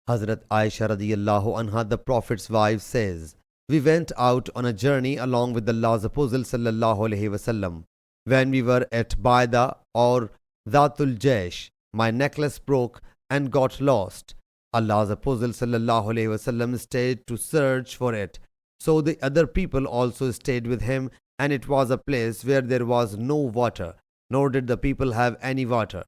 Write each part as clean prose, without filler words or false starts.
Hazrat Aisha radiyallahu anha, the Prophet's wife, says, "We went out on a journey along with Allah's Apostle sallallahu alaihi wasallam. When we were at Baida or Dhatul Jaish, my necklace broke and got lost. Allah's Apostle sallallahu alaihi wasallam stayed to search for it. So the other people also stayed with him, and it was a place where there was no water, nor did the people have any water.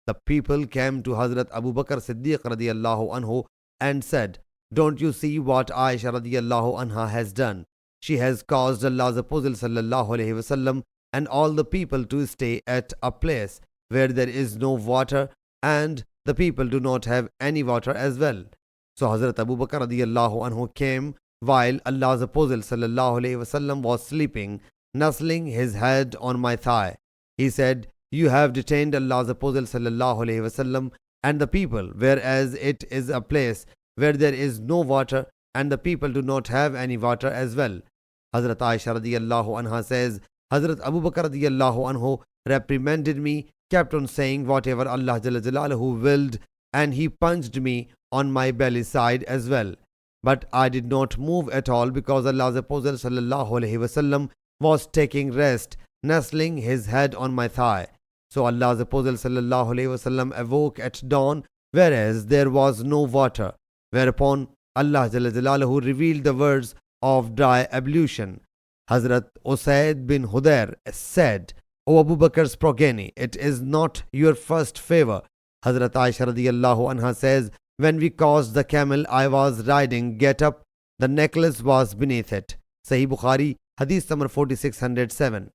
The people came to Hazrat Abu Bakr Siddiq radiyallahu anhu and said, 'Don't you see what Aisha radiyallahu anha has done? She has caused Allah's Apostle sallallahu alaihi wasallam and all the people to stay at a place where there is no water, and the people do not have any water as well.' So Hazrat Abu Bakr radiyallahu anhu came while Allah's Apostle sallallahu alaihi wasallam was sleeping, nestling his head on my thigh. He said, 'You have detained Allah's Apostle sallallahu alaihi wasallam and the people, whereas it is a place where there is no water and the people do not have any water as well.' Hazrat Aisha radiyallahu anha says, Hazrat Abu Bakr radiyallahu anhu reprimanded me, kept on saying whatever Allah Jalla Jalaluhu willed, and he punched me on my belly side as well. But I did not move at all because Allah's Apostle sallallahu alaihi wasallam was taking rest, nestling his head on my thigh. So Allah's Apostle sallallahu alaihi wasallam awoke at dawn, whereas there was no water. Whereupon Allah Jalla Jalaluhu revealed the words of dry ablution. Hazrat Usaid bin Hudayr said, 'O Abu Bakr's progeny, it is not your first favor.' Hazrat Aisha radiyallahu anha says, 'When we caused the camel I was riding get up, the necklace was beneath it.' Sahih Bukhari, Hadith number 4607.